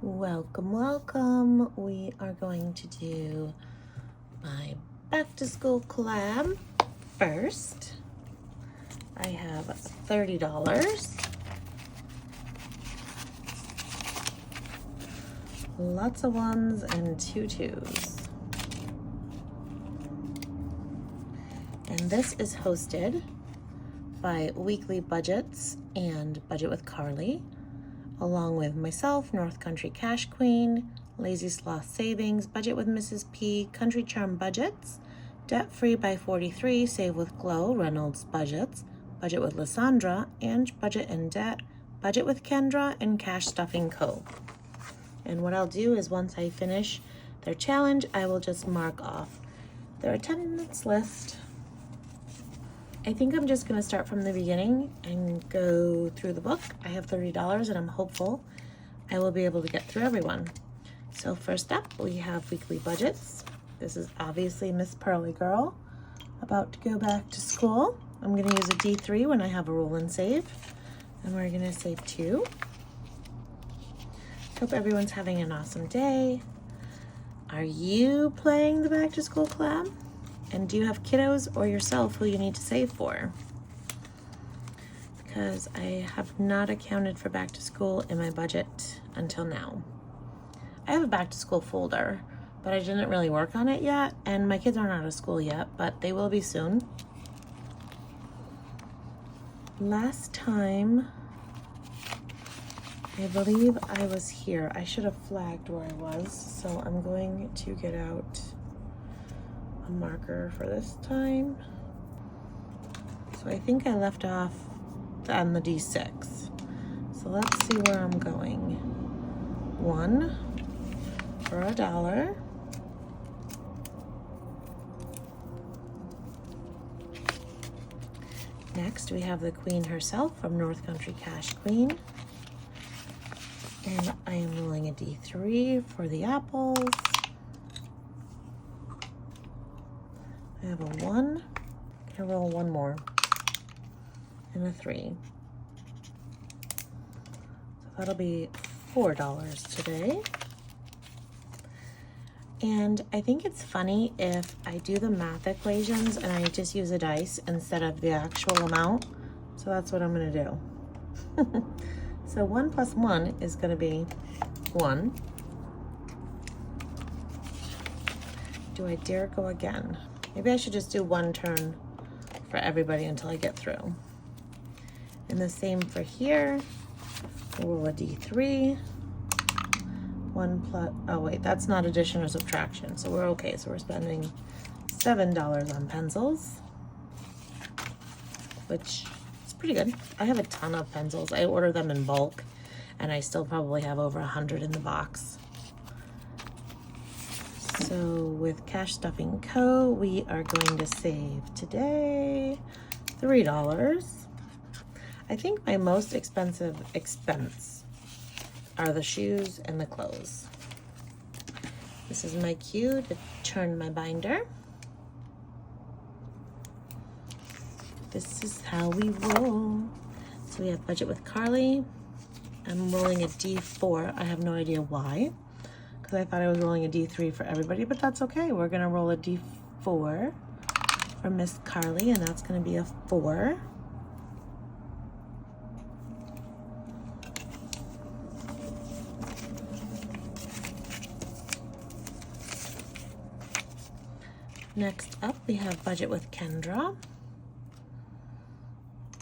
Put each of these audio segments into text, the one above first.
Welcome, welcome. We are going to do my back to school collab first. I have $30. Lots of ones and 2 twos. And this is hosted by Weekly Budgets and Budget with Carly, along with myself, North Country Cash Queen, Lazy Sloth Savings, Budget with Mrs. P, Country Charm Budgets, Debt Free by 43, Save with Glow, Reynolds Budgets, Budget with Lysandra, and Budget and Debt, Budget with Kendra, and Cash Stuffing Co. And what I'll do is once I finish their challenge, I will just mark off their attendance list. I think I'm just going to start from the beginning and go through the book. I have $30 and I'm hopeful I will be able to get through everyone. So first up, we have Weekly Budgets. This is obviously Miss Pearly Girl, about to go back to school. I'm going to use a D3 when I have a roll and save. And we're going to save 2. Hope everyone's having an awesome day. Are you playing the back to school collab? And do you have kiddos or yourself who you need to save for? Because I have not accounted for back to school in my budget until now. I have a back to school folder, but I didn't really work on it yet, and my kids aren't out of school yet, but they will be soon. Last time, I believe I was here. I should have flagged where I was, so I'm going to get out a marker for this time. So I think I left off on the D6. So let's see where I'm going. 1 for $1. Next we have the Queen herself from North Country Cash Queen. And I am rolling a D3 for the apples. I have a 1. I roll 1 more. And a 3. So that'll be $4 today. And I think it's funny if I do the math equations and I just use a dice instead of the actual amount. So that's what I'm going to do. So 1 plus 1 is going to be 1. Do I dare go again? Maybe I should just do 1 turn for everybody until I get through. And the same for here. We'll roll a D3. 1 plus, oh wait, that's not addition or subtraction, so we're okay. So we're spending $7 on pencils, which is pretty good. I have a ton of pencils. I order them in bulk, and I still probably have over 100 in the box. So with Cash Stuffing Co., we are going to save today $3. I think my most expensive expense are the shoes and the clothes. This is my cue to turn my binder. This is how we roll. So we have Budget with Carly. I'm rolling a D4. I have no idea why, because I thought I was rolling a D3 for everybody, but that's okay. We're gonna roll a D4 for Miss Carly, and that's gonna be a 4. Next up, we have Budget with Kendra.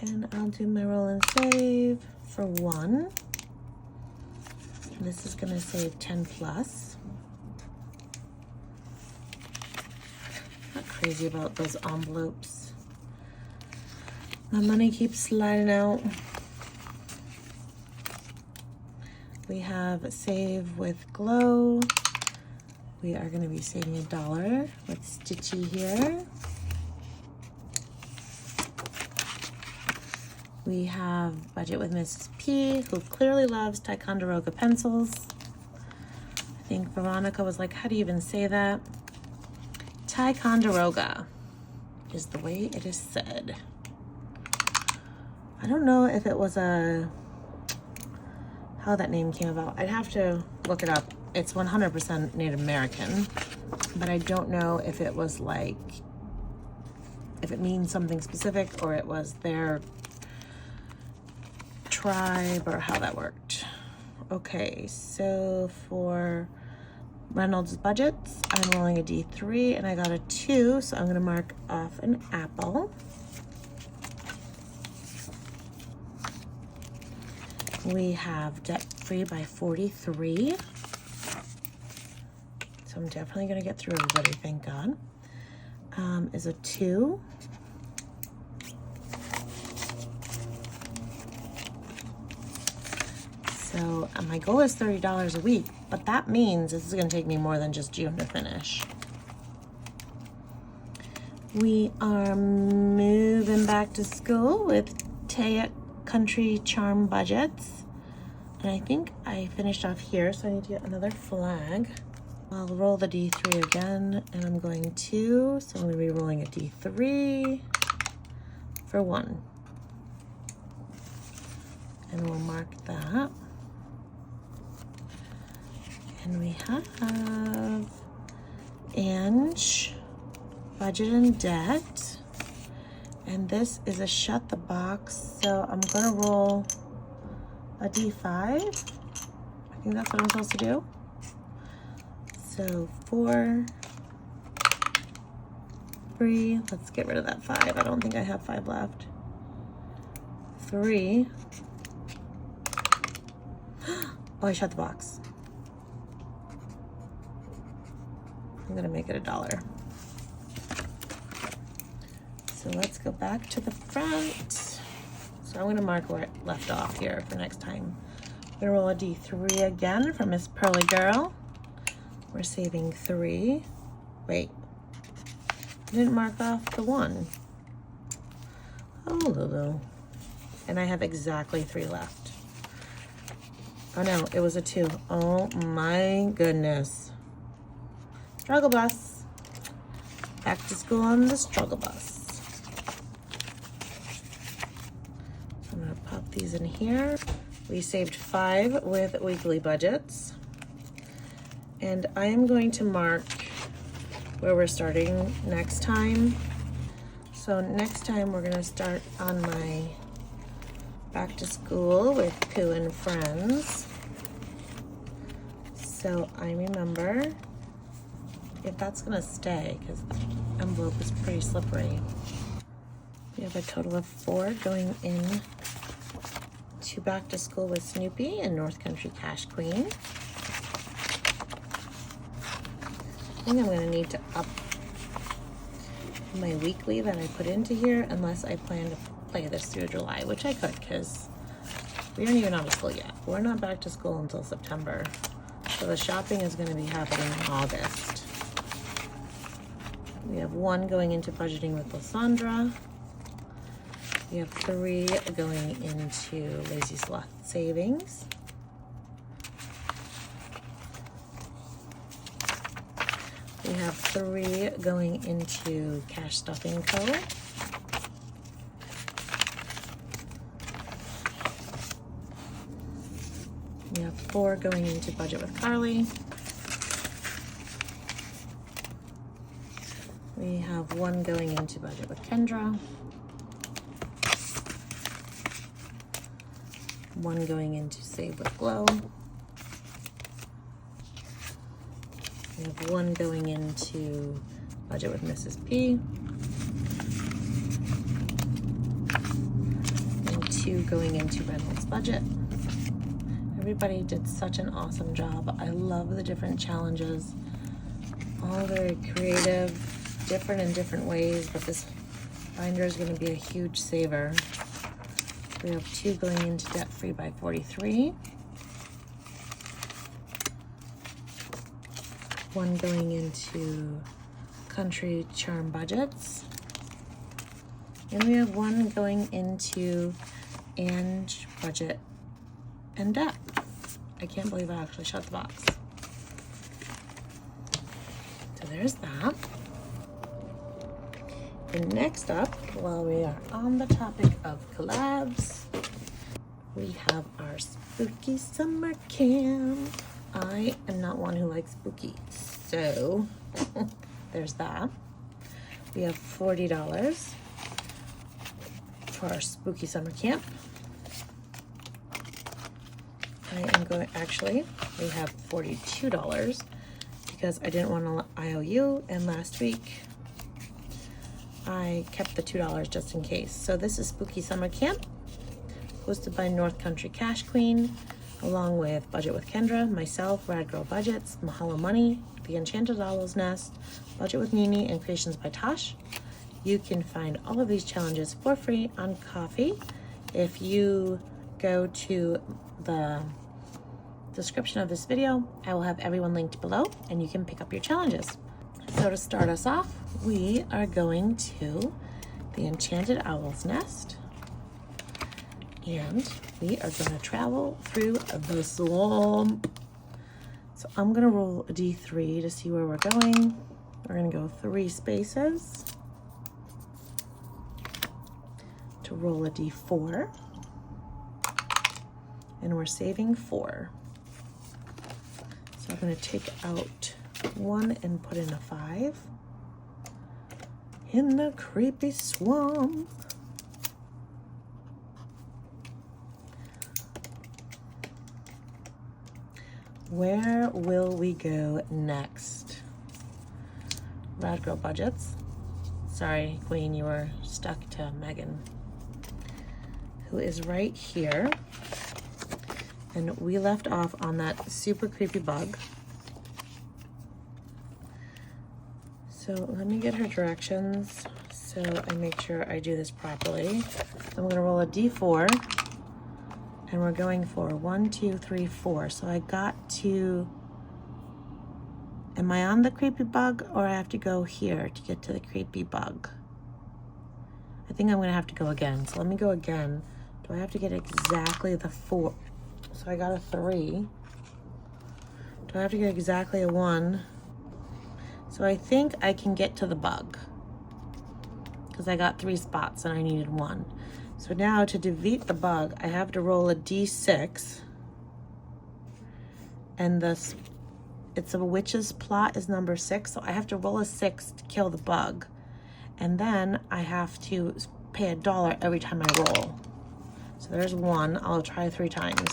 And I'll do my roll and save for 1. This is gonna save 10 plus. Not crazy about those envelopes. My money keeps sliding out. We have Save with Glow. We are going to be saving $1 with Stitchy here. We have Budget with Mrs. P, who clearly loves Ticonderoga pencils. I think Veronica was like, how do you even say that? Ticonderoga is the way it is said. I don't know if it was how that name came about. I'd have to look it up. It's 100% Native American, but I don't know if it was like, if it means something specific or it was their tribe or how that worked. Okay, so for Reynolds budgets, I'm rolling a D3 and I got a 2, so I'm gonna mark off an apple. We have debt free by 43. So I'm definitely gonna get through everybody, thank God. Is a 2. So my goal is $30 a week, but that means this is gonna take me more than just June to finish. We are moving back to school with Taya Country Charm budgets. And I think I finished off here, so I need to get another flag. I'll roll the D3 again, and I'm going 2, so I'm gonna be rolling a D3 for 1. And we'll mark that. And we have Ange, budget and debt. And this is a shut the box, so I'm gonna roll a D5. I think that's what I'm supposed to do. So 4, 3, let's get rid of that 5. I don't think I have 5 left. 3. Oh, I shut the box. I'm gonna make it $1. So let's go back to the front. So I'm gonna mark where it left off here for next time. I'm gonna roll a D3 again for Miss Pearly Girl. We're saving 3. Wait, I didn't mark off the 1. Oh, Lulu. And I have exactly 3 left. Oh no, it was a 2. Oh my goodness. Struggle bus. Back to school on the struggle bus. So I'm gonna pop these in here. We saved 5 with weekly budgets. And I am going to mark where we're starting next time. So next time we're gonna start on my back to school with Pooh and Friends. So I remember if that's gonna stay, because the envelope is pretty slippery. We have a total of 4 going in to back to school with Snoopy and North Country Cash Queen. I think I'm gonna need to up my weekly that I put into here, unless I plan to play this through July, which I could, because we aren't even out of school yet. We're not back to school until September. So the shopping is gonna be happening in August. We have 1 going into budgeting with Lysandra. We have 3 going into Lazy Sloth Savings. We have 3 going into Cash Stuffing Co. We have 4 going into Budget with Carly. We have 1 going into Budget with Kendra. 1 going into Save with Glow. We have 1 going into Budget with Mrs. P. And 2 going into Reynolds budget. Everybody did such an awesome job. I love the different challenges. All very creative, different in different ways, but this binder is going to be a huge saver. We have 2 going into debt free by 43. 1 going into Country Charm budgets. And we have 1 going into Ange budget and debt. I can't believe I actually shut the box. So there's that. And next up, while we are on the topic of collabs, we have our spooky summer camp. I am not one who likes spooky, so there's that. We have $40 for our spooky summer camp. I am going, actually, we have $42 because I didn't want to IOU, and last week I kept the $2 just in case. So this is Spooky Summer Camp, hosted by North Country Cash Queen, along with Budget with Kendra, myself, Rad Girl Budgets, Mahalo Money, The Enchanted Owl's Nest, Budget with Nini, and Creations by Tosh. You can find all of these challenges for free on Ko-fi. If you go to the description of this video, I will have everyone linked below and you can pick up your challenges. So to start us off, we are going to the Enchanted Owl's Nest, and we are going to travel through the swamp. So I'm going to roll a D3 to see where we're going. We're going to go 3 spaces to roll a D4, and we're saving 4. So I'm going to take out 1 and put in a 5 in the creepy swamp. Where will we go next? Rad Girl Budgets. Sorry, Queen, you were stuck to Megan, who is right here. And we left off on that super creepy bug. So let me get her directions so I make sure I do this properly. I'm gonna roll a D4, and we're going for 1, 2, 3, 4. So I got to, am I on the creepy bug, or I have to go here to get to the creepy bug? I think I'm gonna have to go again. So let me go again. Do I have to get exactly the 4? So I got a 3. Do I have to get exactly a 1? So I think I can get to the bug because I got 3 spots and I needed 1. So now to defeat the bug, I have to roll a D6, and this, it's a witch's plot is number 6. So I have to roll a 6 to kill the bug. And then I have to pay $1 every time I roll. So there's 1, I'll try 3 times.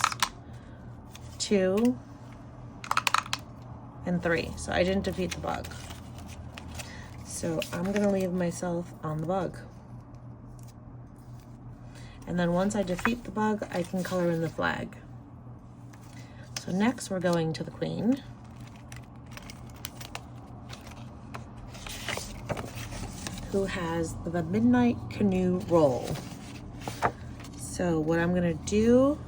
2 and 3. So I didn't defeat the bug. So I'm gonna leave myself on the bug. And then once I defeat the bug, I can color in the flag. So next we're going to the Queen. Who has the Midnight Canoe roll. So what I'm gonna do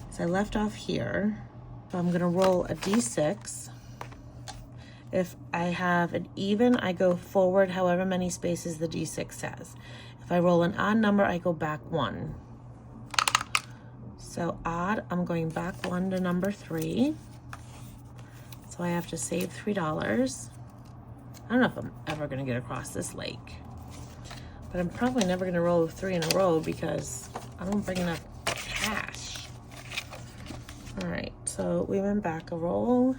is I left off here. So I'm gonna roll a D6. If I have an even, I go forward however many spaces the D6 says. If I roll an odd number, I go back 1. So odd, I'm going back 1 to number 3. So I have to save $3. I don't know if I'm ever gonna get across this lake, but I'm probably never gonna roll 3 in a row because I don't bring enough cash. All right, so we went back a roll.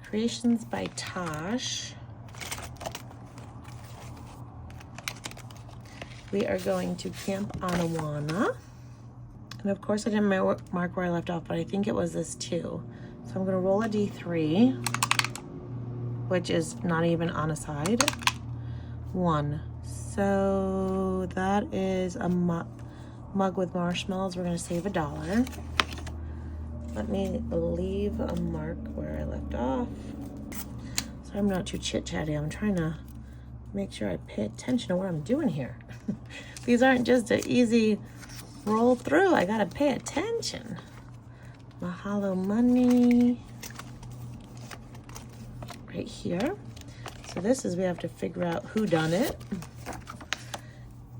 Creations by Tosh. We are going to Camp Anawana. And of course I didn't mark where I left off, but I think it was this 2. So I'm gonna roll a D3, which is not even on a side. 1. So that is a mug with marshmallows. We're gonna save $1. Let me leave a mark where I left off. So I'm not too chit-chatty. I'm trying to make sure I pay attention to what I'm doing here. These aren't just an easy roll through. I gotta pay attention. Mahalo Money. Right here. So this is, we have to figure out who done it.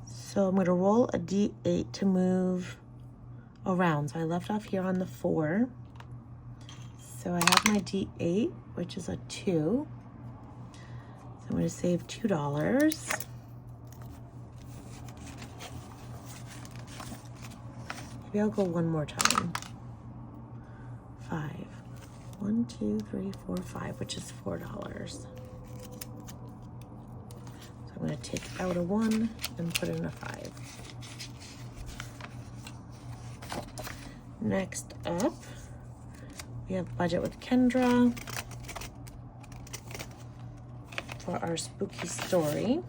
So I'm gonna roll a D8 to move around. So I left off here on the 4. So I have my D8, which is a 2. So I'm gonna save $2. Maybe I'll go one more time. 5. 1, 2, 3, 4, 5, which is $4. So I'm going to take out a 1 and put in a 5. Next up, we have Budget with Kendra for our spooky story.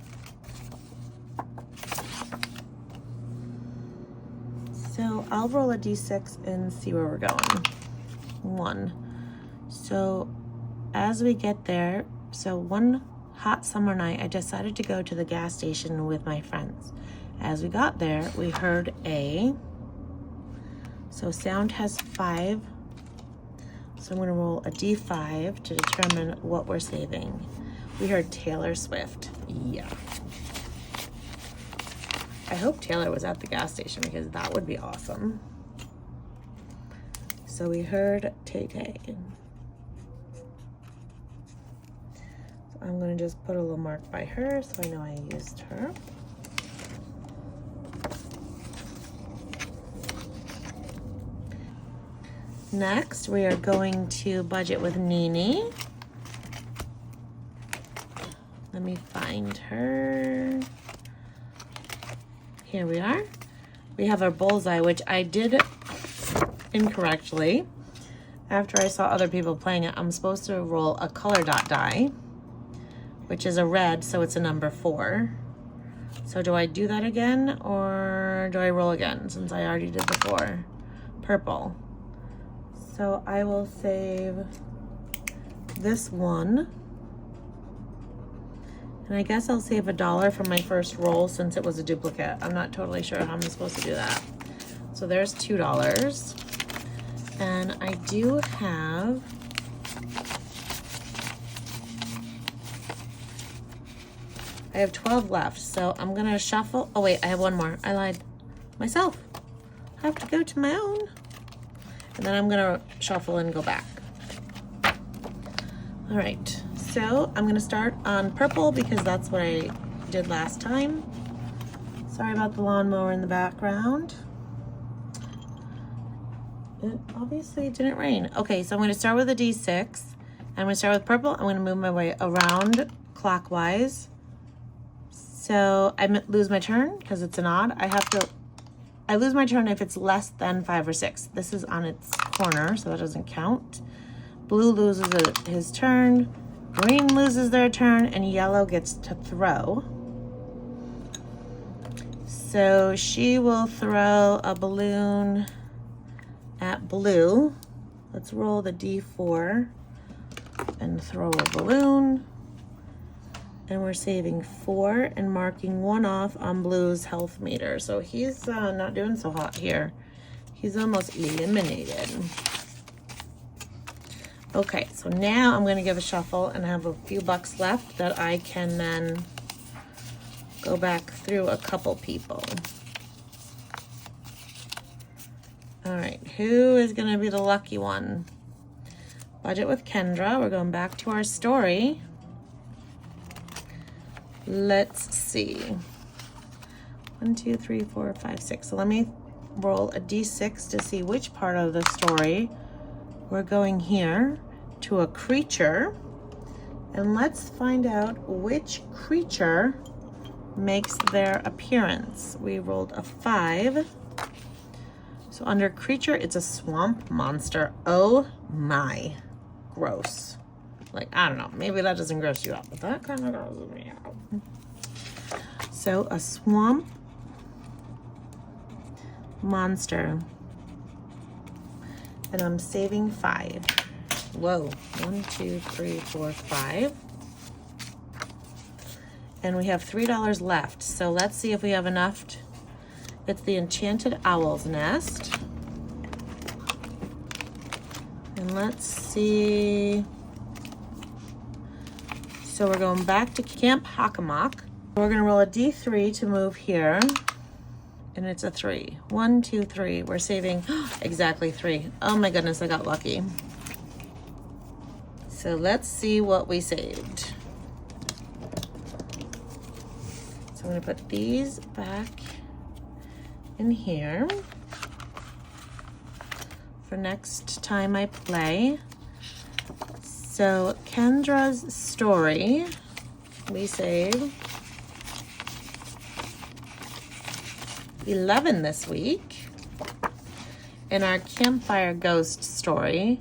So I'll roll a d6 and see where we're going. 1. So as we get there, so one hot summer night, I decided to go to the gas station with my friends. As we got there, we heard a, so sound has 5. So I'm gonna roll a d5 to determine what we're saving. We heard Taylor Swift. Yeah. I hope Taylor was at the gas station because that would be awesome. So we heard Tay-Tay. So I'm gonna just put a little mark by her so I know I used her. Next, we are going to Budget with Nene. Let me find her. Here we are. We have our bullseye, which I did incorrectly. After I saw other people playing it, I'm supposed to roll a color dot die, which is a red, so it's a number 4. So do I do that again, or do I roll again, since I already did the 4? Purple. So I will save this one. And I guess I'll save $1 from my first roll since it was a duplicate. I'm not totally sure how I'm supposed to do that. So there's $2. And I do have I have 12 left. So I'm gonna shuffle. Oh wait, I have one more. I lied. Myself. I have to go to my own. And then I'm gonna shuffle and go back. All right. So I'm gonna start on purple because that's what I did last time. Sorry about the lawnmower in the background. It obviously didn't rain. Okay, so I'm gonna start with a d6. I'm gonna start with purple. I'm gonna move my way around clockwise. So I lose my turn because it's an odd. I lose my turn if it's less than 5 or 6. This is on its corner, so that doesn't count. Blue loses his turn. Green loses their turn, and yellow gets to throw. So she will throw a balloon at blue. Let's roll the d4 and throw a balloon. And we're saving 4 and marking 1 off on blue's health meter. So he's not doing so hot here. He's almost eliminated. Okay, so now I'm gonna give a shuffle and I have a few bucks left that I can then go back through a couple people. All right, who is gonna be the lucky one? Budget with Kendra. We're going back to our story. Let's see. 1, 2, 3, 4, 5, 6. So let me roll a d6 to see which part of the story. We're going here to a creature, and let's find out which creature makes their appearance. We rolled a 5. So under creature, it's a swamp monster. Oh my, gross. Like, I don't know, maybe that doesn't gross you out, but that kind of grosses me out. So a swamp monster. And I'm saving 5. Whoa, 1, 2, 3, 4, 5. And we have $3 left. So let's see if we have enough. It's the Enchanted Owl's Nest. And let's see. So we're going back to Camp Hockomock. We're gonna roll a d3 to move here. And it's a 3. 1, 2, 3. We're saving exactly 3. Oh my goodness, I got lucky. So let's see what we saved. So I'm gonna put these back in here for next time I play. So Kendra's story, we save 11 this week. In our campfire ghost story,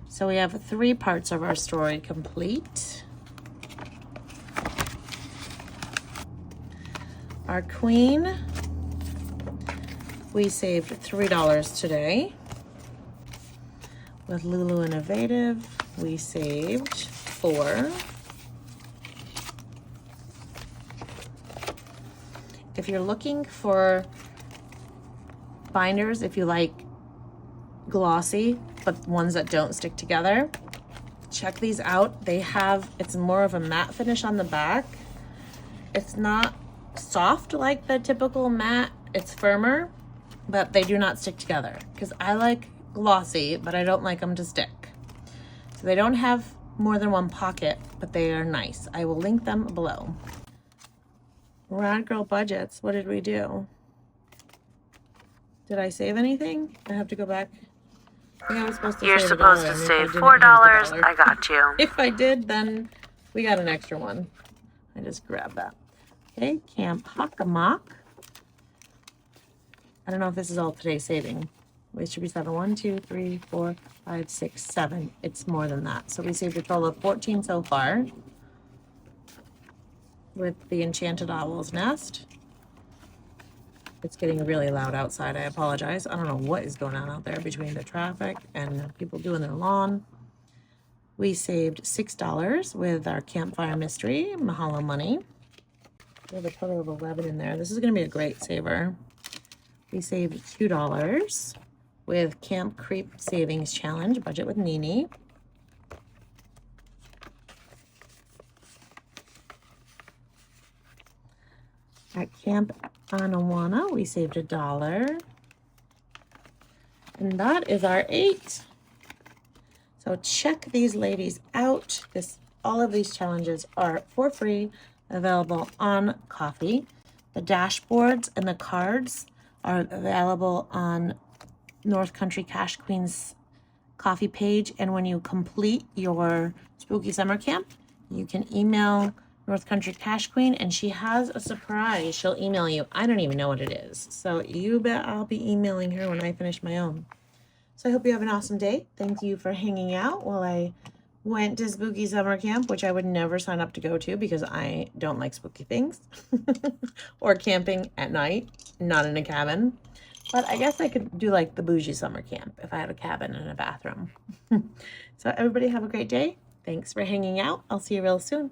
so we have 3 parts of our story complete. Our queen, we saved $3 today. With Lulu Innovative, we saved $4. If you're looking for binders, if you like glossy, but ones that don't stick together, check these out. They have, it's more of a matte finish on the back. It's not soft like the typical matte, it's firmer, but they do not stick together because I like glossy, but I don't like them to stick. So they don't have more than one pocket, but they are nice. I will link them below. Rad Girl budgets, what did we do? Did I save anything? I have to go back. I think I was supposed to You're save supposed to save $4. I got you. If I did, then we got an extra one. I just grabbed that. Okay, Camp Hockamock. I don't know if this is all today saving. It should be 7. 1, 2, 3, 4, 5, 6, 7. It's more than that. So we saved a total of 14 so far with the Enchanted Owl's Nest. It's getting really loud outside. I apologize. I don't know what is going on out there between the traffic and people doing their lawn. We saved $6 with our Campfire Mystery, Mahalo Money. We have a total of 11 in there. This is going to be a great saver. We saved $2 with Camp Creep Savings Challenge, budget with Nini. At Camp Anawana, we saved $1. And that is our 8. So check these ladies out. All of these challenges are for free, available on Ko-fi. The dashboards and the cards are available on North Country Cash Queen's Ko-fi page. And when you complete your spooky summer camp, you can email North Country Cash Queen and she has a surprise. She'll email you. I don't even know what it is. So you bet I'll be emailing her when I finish my own. So I hope you have an awesome day. Thank you for hanging out while I went to spooky summer camp, which I would never sign up to go to because I don't like spooky things or camping at night, not in a cabin. But I guess I could do like the bougie summer camp if I had a cabin and a bathroom. So everybody have a great day. Thanks for hanging out. I'll see you real soon.